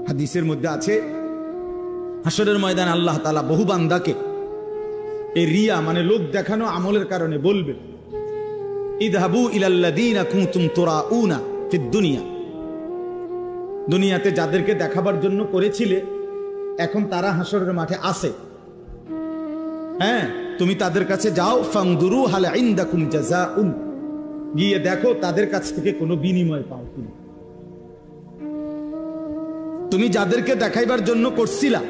হাদিসের মধ্যে আছে হাসরের ময়দানে আল্লাহ তাআলা বহু বান্দাকে এই রিয়া মানে লোক দেখানো আমলের কারণে বলবে, ইযহাবু ইলাল্লাযীনা কুনতুম তুরাউনা ফিদ দুনিয়া, দুনিয়াতে যাদেরকে দেখাবার জন্য করেছিলে এখন তারা হাসরের মাঠে আছে, হ্যাঁ তুমি তাদের কাছে যাও, ফানদুরু হাল ইনদাকুম জাযাউন, গিয়ে দেখো তাদের কাছ থেকে কোনো বিনিময় পাও কিনা। তুমি যাদেরকে দেখাইবার জন্য করছিলা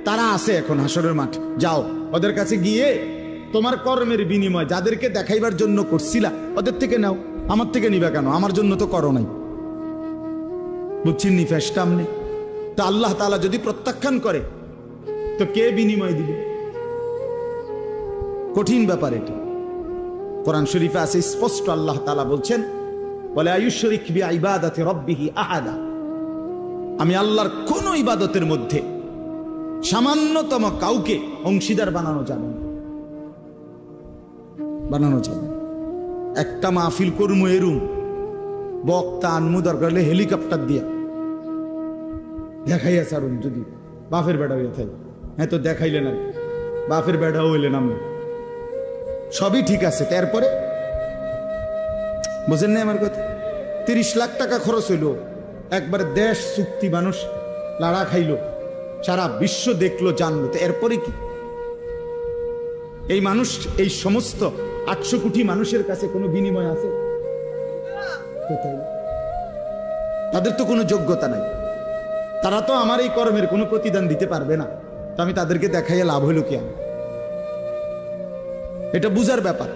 তারা আছে এখন হাসরের মাঠে, যাও ওদের কাছে গিয়ে তোমার কর্মের বিনিময় যাদেরকে দেখাইবার জন্য করছিলা ওদের থেকে নাও, আমার থেকে নিবা কেন? আমার জন্য তো করো নাই। বুঝছেন নি ফেসটাম নেই তো আল্লাহ তাআলা যদি প্রত্যাখ্যান করে তো কে বিনিময় দিবে? কঠিন ব্যাপার এটা। কোরআন শরীফে আছে স্পষ্ট, আল্লাহ তাআলা বলছেন, ওয়ালা ইউশরিক বিইবাদাতি রাব্বিহি আহাদা, আমি আল্লাহর কোন ইবাদতের মধ্যে সামান্যতম কাউকে অংশীদার বানানো যাবে না, বানানো যাবে। একটা মাহফিল করমু এরুম বক্তা আনমু দরকার হলে হেলিকপ্টার দিয়া দেখাইয়া ছাড়ুন, যদি বাপের বেড়া হইয়া থাকে, হ্যাঁ তো দেখাইলেন আর বাপের বেড়াও হইলেন আমি, সবই ঠিক আছে। তারপরে বুঝেন না আমার কথা? 30 লাখ টাকা খরচ হইল, একবার দেশ চুক্তি মানুষ লাড়া খাইল, সারা বিশ্ব দেখলো জানলো, তো এরপরে কি? এই মানুষ, এই সমস্ত 800 কোটি মানুষের কাছে কোনো বিনিময় আছে? তাদের তো কোনো যোগ্যতা নাই, তারা তো আমার এই কর্মের কোনো প্রতিদান দিতে পারবে না, তো আমি তাদেরকে দেখাইয়া লাভ হইল কি? এটা বুঝার ব্যাপার।